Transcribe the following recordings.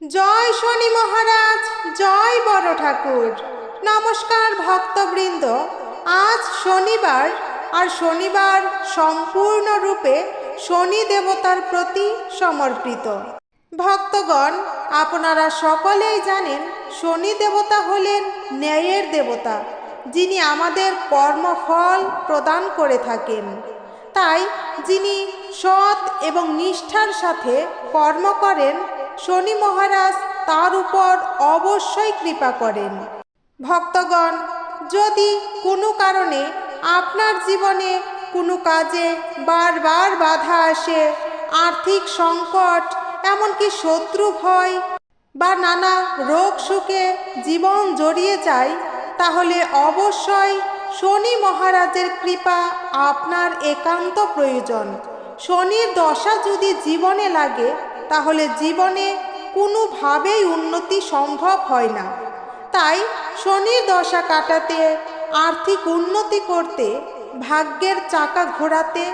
জয় শনি মহারাজ, জয় বড় ঠাকুর। নমস্কার ভক্তবৃন্দ। আজ শনিবার, আর শনিবার সম্পূর্ণরূপে শনি দেবতার প্রতি সমর্পিত। ভক্তগণ, আপনারা সকলেই জানেন শনি দেবতা হলেন ন্যায়ের দেবতা, যিনি আমাদের কর্মফল প্রদান করে থাকেন। তাই যিনি সৎ এবং নিষ্ঠার সাথে কর্ম করেন, শনি মহারাজ তার উপর অবশ্যই কৃপা করেন। ভক্তগণ, যদি কোনো কারণে আপনার জীবনে কোনো কাজে বারবার বাধা আসে, আর্থিক সংকট, এমনকি শত্রু ভয় বা নানা রোগ শোকে জীবন জড়িয়ে যায়, তাহলে অবশ্যই শনি মহারাজের কৃপা আপনার একান্ত প্রয়োজন। শনির দশা যদি জীবনে লাগে, তাহলে জীবনে কোনোভাবেই উন্নতি সম্ভব হয় না। তাই শনির দশা কাটাতে, আর্থিক উন্নতি করতে, ভাগ্যের চাকা ঘোরাতে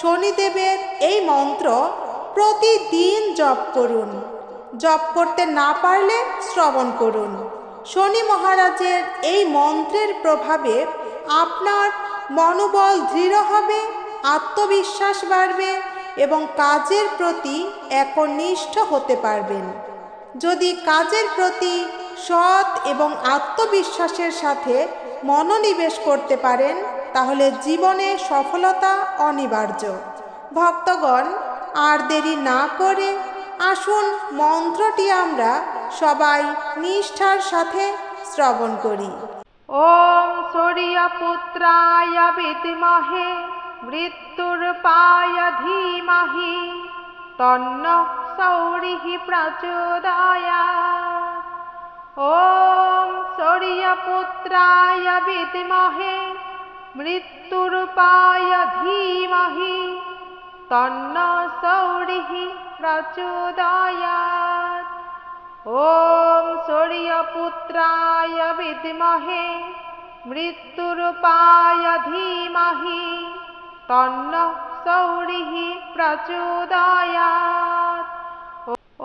শনিদেবের এই মন্ত্র প্রতিদিন জপ করুন। জপ করতে না পারলে শ্রবণ করুন। শনি মহারাজের এই মন্ত্রের প্রভাবে আপনার মনোবল দৃঢ় হবে, আত্মবিশ্বাস বাড়বে এবং কাজের প্রতি একনিষ্ঠ হতে পারবেন। যদি কাজের প্রতি সৎ এবং আত্মবিশ্বাসের সাথে মনোনিবেশ করতে পারেন, তাহলে জীবনে সফলতা অনিবার্য। ভক্তগণ, আর দেরি না করে আসুন মন্ত্রটি আমরা সবাই নিষ্ঠার সাথে শ্রবণ করি। ওম সূর্যপুত্রায় বিদ্মহে মৃত্যুর্পায় ধীমহি তন্নঃ সৌরিঃ প্রচোদয়াৎ। ওম সূর্যপুত্রায় বিদ্মহে মৃত্যুর্পায় ধীমহি তন্নঃ সৌরিঃ প্রচোদয়াৎ। ওম সূর্যপুত্রায় বিদ্মহে মৃত্যুর্পায় ধীমহি তন্নঃ সৌরিঃ প্রচোদয়াৎ।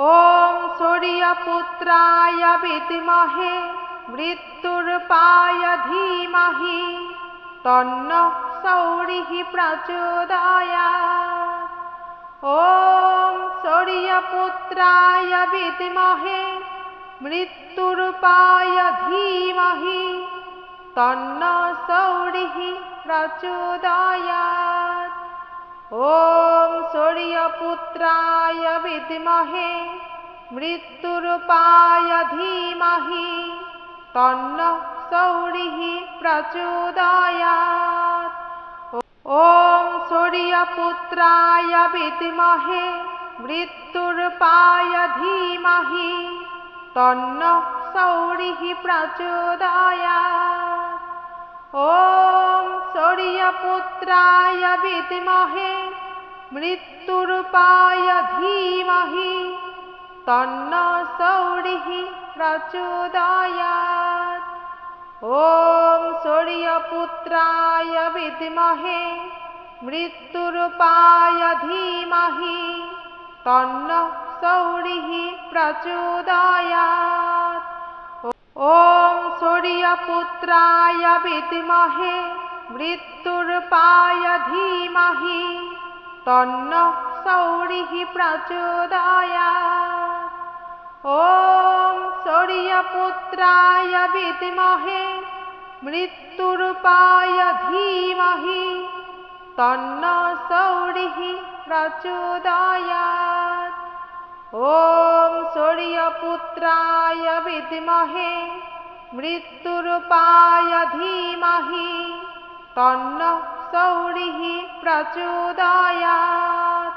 ওম সূর্যপুত্রায় বিদ্মহে মৃত্যুর্পায় ধীমহি তন্নঃ সৌরিঃ প্রচোদয়াৎ। ওম সূর্যপুত্রায় বিদ্মহে মৃত্যুর্পায় ধীমহি তন্নঃ সৌরিঃ প্রচোদয়াৎ। ওম সূর্যপুত্রায় বিদ্মহে মৃত্যুর্পায় ধীমহি তন্নঃ সৌরিঃ প্রচোদয়াৎ। ওম সূর্যপুত্রায় বিদ্মহে মৃত্যুর্পায় ধীমহি তন্নঃ সৌরিঃ প্রচোদয়াৎ। ওম সূর্যপুত্রায় বিদ্মহে মৃত্যুর্পায় ধীমহি তন্নঃ সৌরিঃ প্রচোদয়াৎ। ওম সূর্যপুত্রায় বিদ্মহে মৃত্যুর্পায় ধীমহি তন্নঃ সৌরিঃ প্রচোদয়াৎ। ওম সূর্যপুত্রায় বিদ্মহে মৃত্যুর্পায় ধীমহি তন্নঃ সৌরিঃ প্রচোদয়াৎ। ওম সূর্যপুত্রায় বিদ্মহে মৃত্যুর্পায় ধীমহি তন্নঃ সৌরিঃ প্রচোদয়াৎ। ওম সূর্যপুত্রায় বিদ্মহে মৃত্যুর্পায় ধীমহি তন্নঃ সৌরিঃ প্রচোদয়াৎ।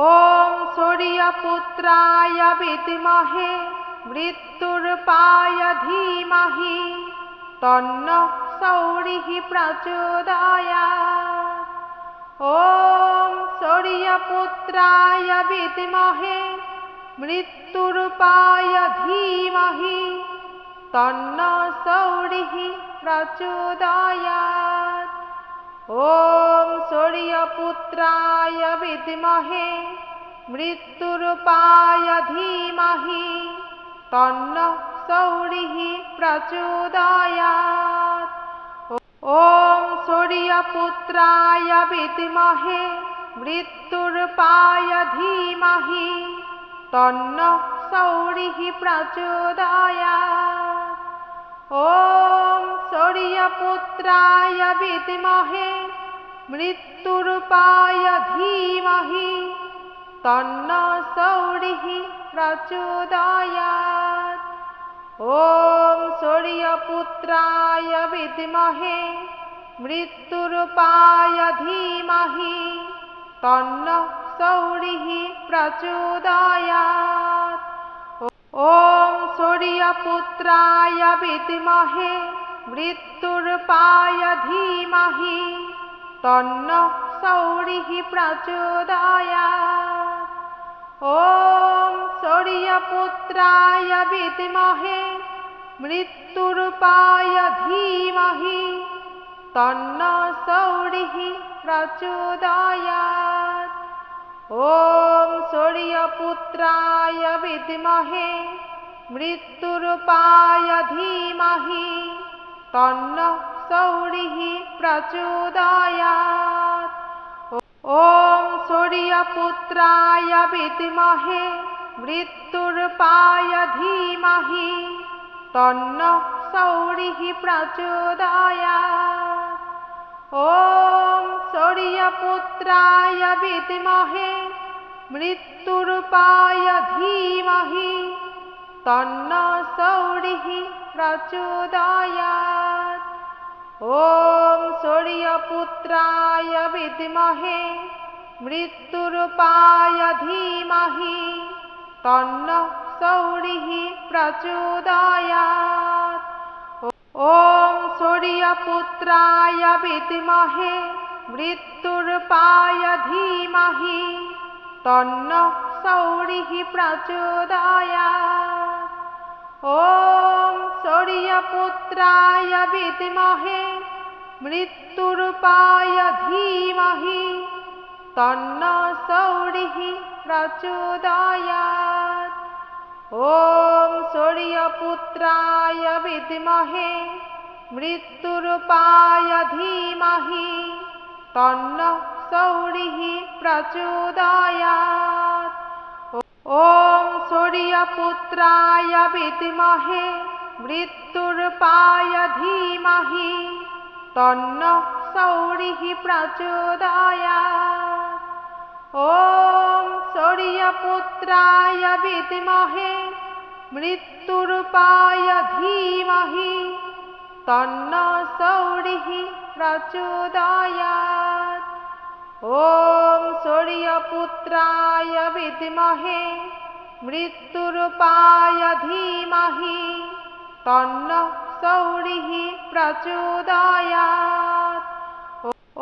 ওম সূর্যপুত্রায় বিদ্মহে মৃত্যুর্পায় ধীমহি তন্নঃ সৌরিঃ প্রচোদয়াৎ। ওম সূর্যপুত্রায় বিদ্মহে মৃত্যুর্পায় ধীমহি তন্নঃ সৌরিঃ প্রচোদয়াৎ। ওম সূর্যপুত্রায় বিদ্মহে মৃত্যুর্পায় ধীমহি তন্ন সৌরিः প্রচোদয়াৎ। ওম সূর্যপুত্রায় বিদ্মহে মৃত্যুর্পায় ধীমহি তন্ন সৌরিः প্রচোদয়াৎ। ওম সূর্যপুত্রায় বিদ্মহে মৃত্যুর্পায় ধীমহি তন্ন সৌরিः প্রচোদয়াৎ। ওম সূর্যপুত্রায় বিদ্মহে মৃত্যুর্পায় ধীমহি তন্ন সৌরিः প্রচোদয়াৎ। ওম সূর্যপুত্রায় বিদ্মহে মৃত্যুর্পায় ধীমহি তন্ন সৌরিः প্রচোদয়াৎ। ওম সূর্যপুত্রায় বিদ্মহে মৃত্যুর্পায় ধীমহি তন্ন সৌরিः প্রচোদয়াৎ। ওম সূর্যপুত্রায় বিদ্মহে মৃত্যুর্পায় ধীমহি তন্ন সৌরিः প্রচোদয়াৎ। ওম সূর্যপুত্রায় বিদ্মহে মৃত্যুর্পায় ধীমহি তন্ন সৌরিः প্রচোদয়াৎ। ওম সূর্যপুত্রায় বিদ্মহে মৃত্যুর্পায় ধীমহি তন্ন সৌরিः প্রচোদয়াৎ। ওম সূর্যপুত্রায় বিদ্মহে মৃত্যুর্পায় ধীমহি তন্ন সৌরিः প্রচোদয়াৎ। ওম সূর্যপুত্রায় বিদ্মহে মৃত্যুর্পায় ধীমহি তন্ন সৌরিः প্রচোদয়াৎ। ওম সূর্যপুত্রায় বিদ্মহে মৃত্যুর্পায় ধীমহি তন্ন সৌরিः প্রচোদয়াৎ। ওম সূর্যপুত্রায় বিদ্মহে মৃত্যুর্পায় ধীমহি তন্ন সৌরিः প্রচোদয়াৎ। ওম সূর্যপুত্রায় বিদ্মহে মৃত্যুর্পায় ধীমহি তন্ন সৌরিः প্রচোদয়াৎ। ওম সূর্যপুত্রায় বিদ্মহে মৃত্যুর্পায় ধীমহি তন্ন সৌরিः প্রচোদয়াৎ। ওম সূর্যপুত্রায় বিদ্মহে মৃত্যুর্পায় ধীমহি তন্ন সৌরিः প্রচোদয়াৎ।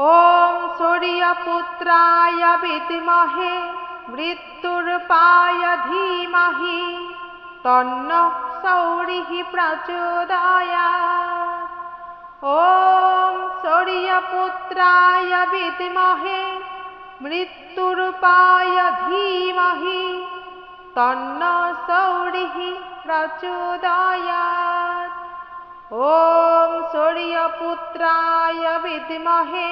ওম সূর্যপুত্রায় বিদ্মহে মৃত্যুর্পায় ধীমহি তন্ন সৌরিः প্রচোদয়াৎ। ওম সূর্যপুত্রায় বিদ্মহে মৃত্যুর্পায় ধীমহি তন্ন সৌরিः প্রচোদয়াৎ। ওম সূর্যপুত্রায় বিদ্মহে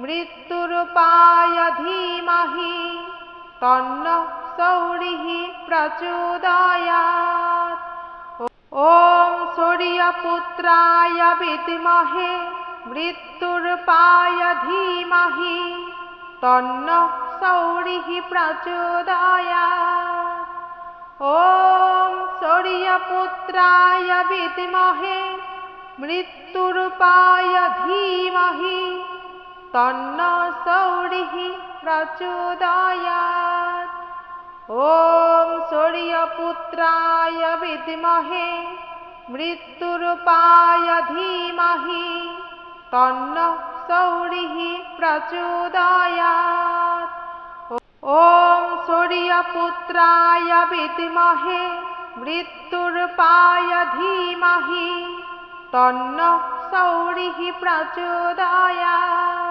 মৃত্যুর্পায় ধীমহি তন্ন সৌরিः প্রচোদয়াৎ। ওম সূর্যপুত্রায় বিদ্মহে মৃত্যুর্পায় ধীমহি তন্ন সৌরিः প্রচোদয়াৎ। ওম সূর্যপুত্রায় বিদ্মহে মৃত্যুর্পায় ধীমহি তন্ন সৌরিः প্রচোদয়াৎ। ওম সূর্যপুত্রায় বিদ্মহে মৃত্যুর্পায় ধীমহি তন্ন সৌরিः প্রচোদয়াৎ। ওম সূর্যপুত্রায় বিদ্মহে মৃত্যুর্পায় ধীমহি তন্ন সৌরিः প্রচোদয়াৎ।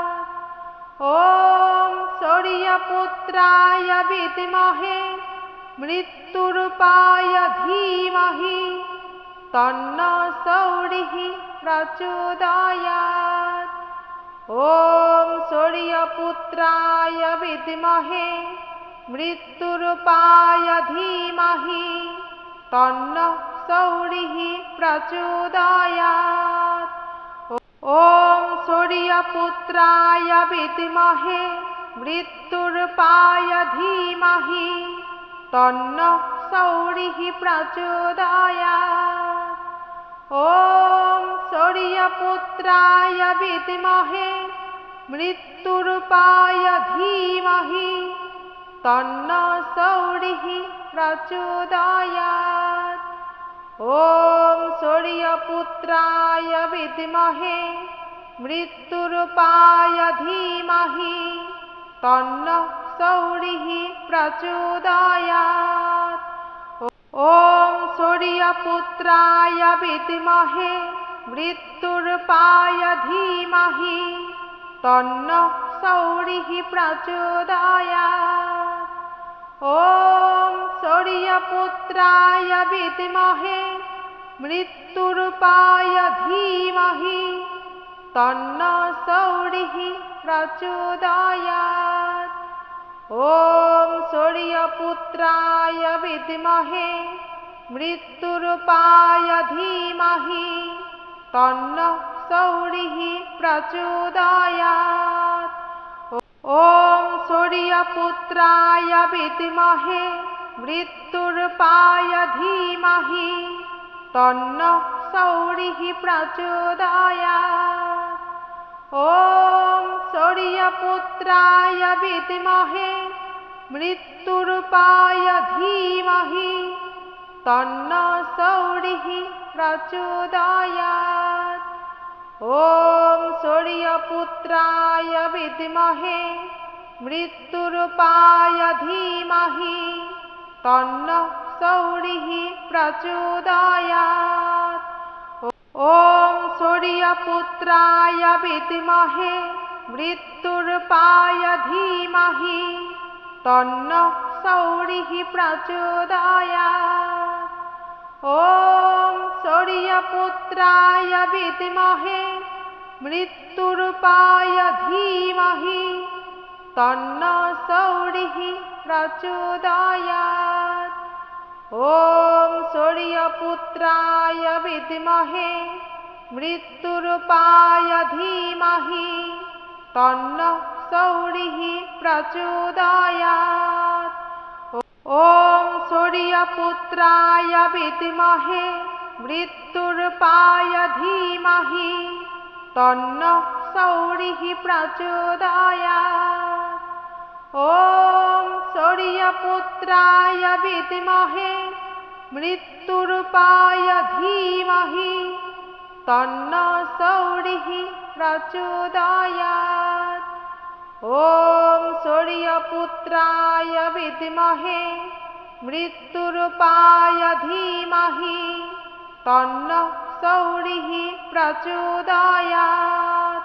ওম সূর্যপুত্রায় বিদ্মহে মৃত্যুর্পায় ধীমহি তন্ন সৌরিः প্রচোদয়াৎ। ॐ सूर्यपुत्राय विद्महे मृत्युरूपाय धीमहि तन्नः सौरिः प्रचोदयात्। ॐ सूर्यपुत्राय विद्महे मृत्युरूपाय धीमहि तन्नः सौरिः प्रचोदयात्। ॐ सूर्यपुत्राय विद्महे मृत्युरूपाय धीमहि तन्नः सौरिः प्रचोदयात्। ॐ सूर्यपुत्राय विद्महे मृत्युरूपाय धीमहि तन्नः सौरिः प्रचोदयात्। ॐ सूर्यपुत्राय विद्महे मृत्युरूपाय धीमहि तन्नः सौरिः प्रचोदयात्। ॐ सूर्यपुत्राय विद्महे मृत्युरूपाय धीमहि तन्नः सौरिः प्रचोदयात्। ॐ सूर्यपुत्राय विद्महे मृत्युरूपाय धीमहि तन्नः सौरिः प्रचोदयात्। ॐ सूर्यपुत्राय विद्महे मृत्युरूपाय धीमहि तन्नः सौरिः प्रचोदयात्। ॐ सूर्यपुत्राय विद्महे मृत्युरूपाय धीमहि तन्नः सौरिः प्रचोदयात्। ॐ सूर्यपुत्राय विद्महे मृत्युरूपाय धीमहि तन्नः सौरिः प्रचोदयात्। ॐ सूर्यपुत्राय विद्महे मृत्युरूपाय धीमहि तन्नः सौरिः प्रचोदयात्। ॐ सूर्यपुत्राय विद्महे मृत्युरूपाय धीमहि तन्नः सौरिः प्रचोदयात्। ॐ सूर्यपुत्राय विद्महे मृत्युरूपाय धीमहि तन्नः सौरिः प्रचोदयात्। ॐ सूर्यपुत्राय विद्महे मृत्युरूपाय धीमहि तन्नः सौरिः प्रचोदयात्। ॐ सूर्यपुत्राय विद्महे मृत्युरूपाय धीमहि तन्नः सौरिः प्रचोदयात्। ॐ सूर्यपुत्राय विद्महे मृत्युरूपाय धीमहि तन्नः सौरिः प्रचोदयात्।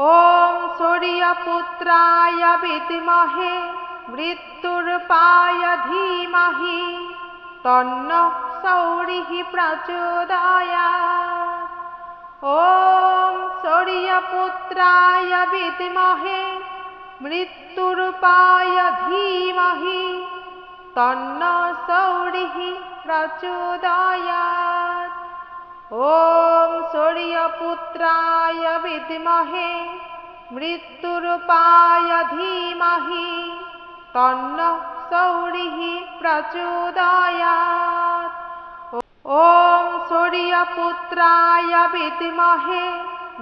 ॐ सूर्यपुत्राय विद्महे मृत्युरूपाय धीमहि तन्नः सौरिः प्रचोदयात्। ॐ सूर्यपुत्राय विद्महे मृत्युरूपाय धीमहि तन्नः सौरिः प्रचोदयात्। ॐ सूर्यपुत्राय विद्महे मृत्युरूपाय धीमहि तन्नः सौरिः प्रचोदयात्। ॐ सूर्यपुत्राय विद्महे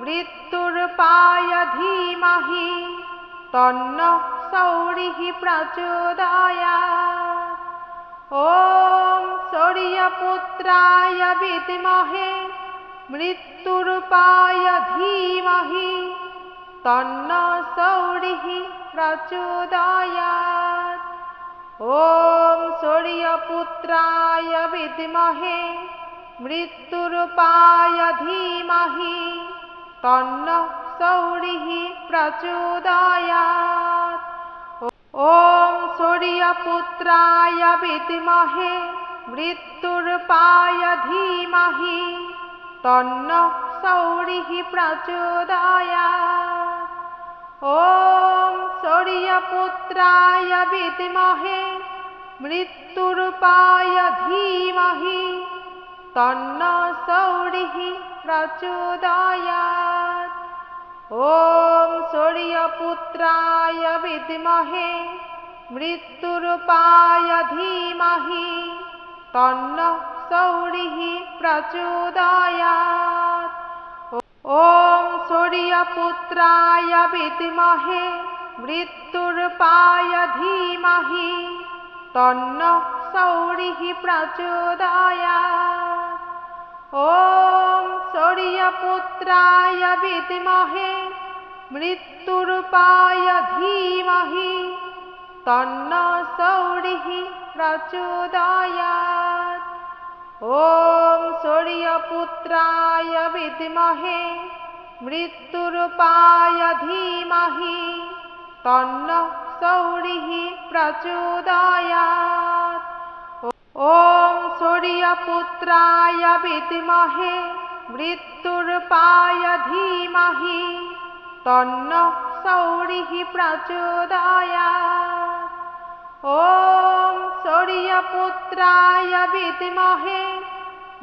मृत्युरूपाय धीमहि तन्नः सौरिः प्रचोदयात्। ॐ सूर्यपुत्राय विद्महे मृत्युरूपाय धीमहि तन्नः सौरिः प्रचोदयात्। ॐ सूर्यपुत्राय विद्महे मृत्युरूपाय धीमहि तन्नः सौरिः प्रचोदयात्। ॐ सूर्यपुत्राय विद्महे মৃত্যুরূপায় ধীমহি তন্নঃ সৌরিः প্রচোদয়াৎ। ওম সূর্যপুত্রায় বিদ্মহে মৃত্যুরূপায় ধীমহি তন্নঃ সৌরিः প্রচোদয়াৎ। ওম সূর্যপুত্রায় বিদ্মহে মৃত্যুরূপায় ধীমহি তন্নঃ সৌরিः প্রচোদয়াৎ। ওম সূর্যপুত্রায় বিদ্মহে মৃত্যুরূপায় ধীমহি তন্নঃ সৌরিः প্রচোদয়াৎ। ওম সূর্যপুত্রায় বিদ্মহে মৃত্যুরূপায় ধীমহি তন্নঃ সৌরিः প্রচোদয়াৎ। ওম সূর্যপুত্রায় বিদ্মহে মৃত্যুরূপায় ধীমহি তন্নঃ সৌরিः প্রচোদয়াৎ। ওম সূর্যপুত্রায় বিদ্মহে মৃত্যুরূপায় ধীমহি তন্নঃ সৌরিः প্রচোদয়াৎ। ওম সূর্যপুত্রায় বিদ্মহে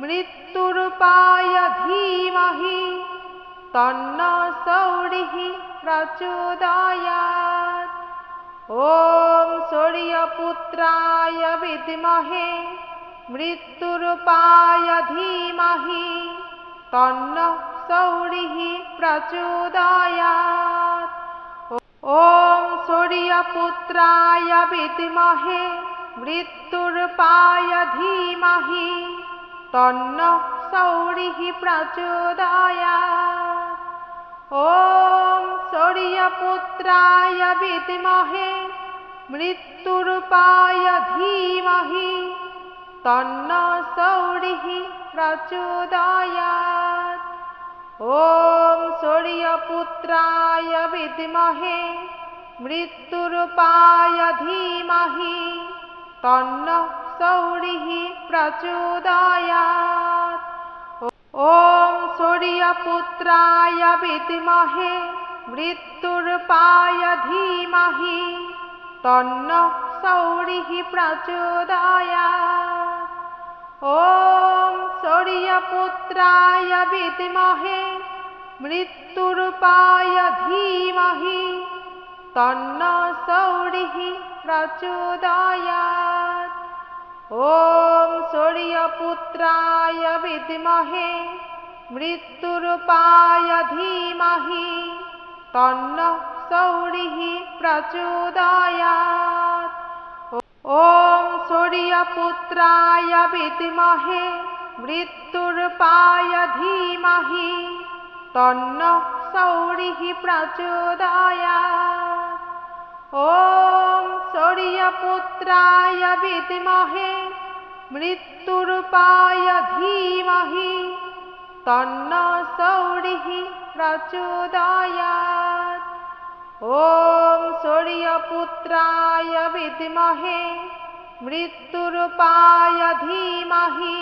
মৃত্যুরূপায় ধীমহি তন্নঃ সৌরিः প্রচোদয়াৎ। ওম সূর্যপুত্রায় বিদ্মহে মৃত্যুরূপায় ধীমহি তন্নঃ সৌরিः প্রচোদয়াৎ। ওম সূর্যপুত্রায় বিদ্মহে মৃত্যুরূপায় ধীমহি তন্নঃ সৌরিः প্রচোদয়াৎ। ওম সূর্যপুত্রায় বিদ্মহে মৃত্যুরূপায় ধীমহি তন্নঃ সৌরিः প্রচোদয়াৎ। ওম সূর্যপুত্রায় বিদ্মহে মৃত্যুরূপায় ধীমহি তন্নঃ সৌরিः প্রচোদয়াৎ। ওম সূর্যপুত্রায় বিদ্মহে মৃত্যুরূপায় ধীমহি তন্নঃ সৌরিः প্রচোদয়াৎ। ওম সূর্যপুত্রায় বিদ্মহে মৃত্যুরূপায় ধীমহি তন্নঃ সৌরিः প্রচোদয়াৎ। ওম সূর্যপুত্রায় বিদ্মহে মৃত্যুরূপায় ধীমহি তন্নঃ সৌরিः প্রচোদয়াৎ। ওম সূর্যপুত্রায় বিদ্মহে মৃত্যুরূপায় ধীমহি তন্নঃ সৌরিः প্রচোদয়াৎ। ওম সূর্যপুত্রায় বিদ্মহে মৃত্যুরূপায় ধীমহি তন্নঃ সৌরিः প্রচোদয়াৎ। ওম সূর্যপুত্রায় বিদ্মহে মৃত্যুরূপায় ধীমহি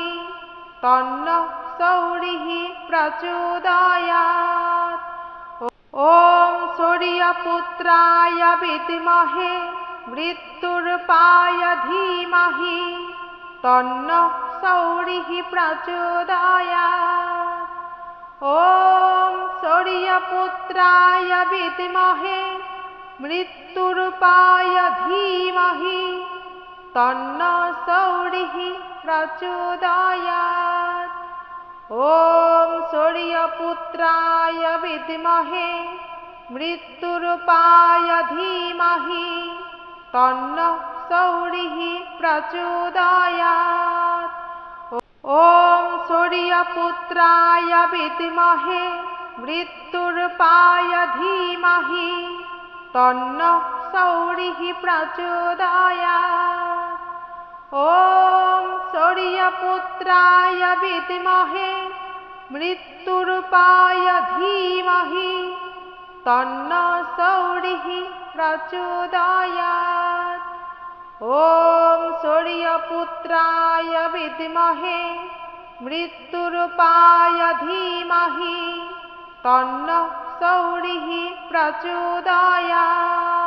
তন্নঃ সৌরিः প্রচোদয়াৎ। ওম সূর্যপুত্রায় বিদ্মহে মৃত্যুরূপায় ধীমহি তন্নঃ সৌরিः প্রচোদয়াৎ। ওম সূর্যপুত্রায় বিদ্মহে মৃত্যুরূপায় ধীমহি তন্নঃ সৌরিः প্রচোদয়াৎ। ওম সূর্যপুত্রায় বিদ্মহে মৃত্যুরূপায় ধীমহি তন্নঃ সৌরিः প্রচোদয়াৎ। ওম সূর্যপুত্রায় বিদ্মহে মৃত্যুরূপায় ধীমহি তন্নঃ সৌরিः প্রচোদয়াৎ। ওম সূর্যপুত্রায় বিদ্মহে মৃত্যুরূপায় ধীমহি তন্নঃ সৌরিः প্রচোদয়াৎ। ॐ सूर्यपुत्राय विद्महे मृत्युरूपाय धीमहि तन्नः सौरिः प्रचोदयात्।